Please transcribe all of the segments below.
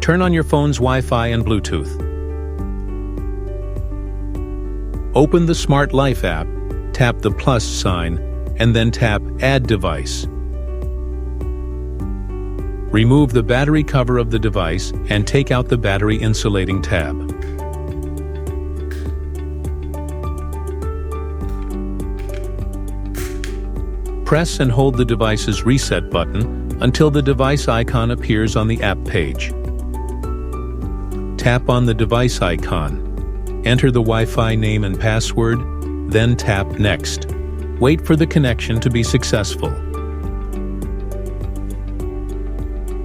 Turn on your phone's Wi-Fi and Bluetooth. Open the Smart Life app, tap the plus sign, and then tap Add Device. Remove the battery cover of the device and take out the battery insulating tab. Press and hold the device's reset button until the device icon appears on the app page. Tap on the device icon. Enter the Wi-Fi name and password, then tap Next. Wait for the connection to be successful.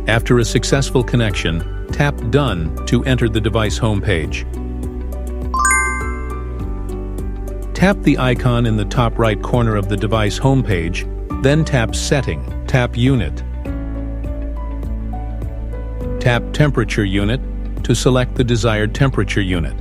After a successful connection, tap Done to enter the device homepage. Tap the icon in the top right corner of the device homepage, then tap Setting, tap Unit. Tap Temperature Unit to select the desired temperature unit.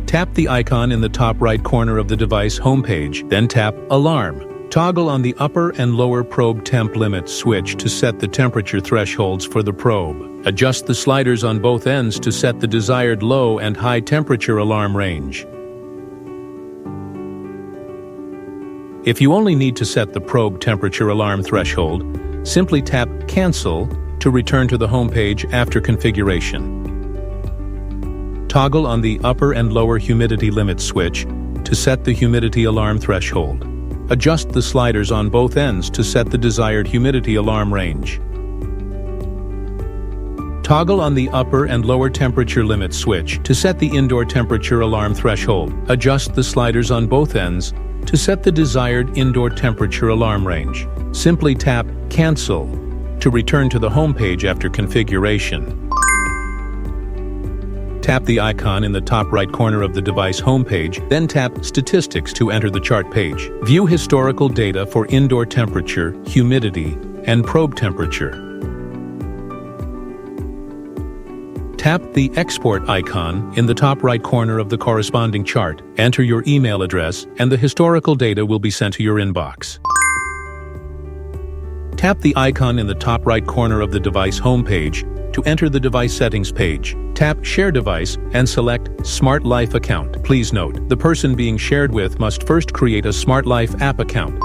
Tap the icon in the top right corner of the device homepage, then tap Alarm. Toggle on the upper and lower probe temp limit switch to set the temperature thresholds for the probe. Adjust the sliders on both ends to set the desired low and high temperature alarm range. If you only need to set the probe temperature alarm threshold, simply tap Cancel to return to the homepage after configuration. Toggle on the upper and lower humidity limit switch to set the humidity alarm threshold. Adjust the sliders on both ends to set the desired humidity alarm range. Toggle on the upper and lower temperature limit switch to set the indoor temperature alarm threshold. Adjust the sliders on both ends to set the desired indoor temperature alarm range. Simply tap Cancel to return to the homepage after configuration. Tap the icon in the top right corner of the device homepage, then tap Statistics to enter the chart page. View historical data for indoor temperature, humidity, and probe temperature. Tap the Export icon in the top right corner of the corresponding chart. Enter your email address, and the historical data will be sent to your inbox. Tap the icon in the top right corner of the device homepage to enter the device settings page. Tap Share Device and select Smart Life account. Please note, the person being shared with must first create a Smart Life app account.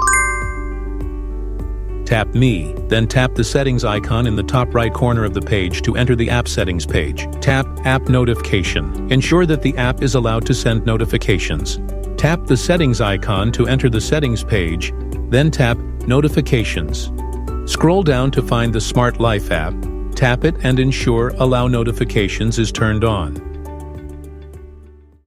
Tap Me, then tap the settings icon in the top right corner of the page to enter the app settings page. Tap App Notification. Ensure that the app is allowed to send notifications. Tap the settings icon to enter the settings page, then tap Notifications. Scroll down to find the Smart Life app. Tap it and ensure Allow Notifications is turned on.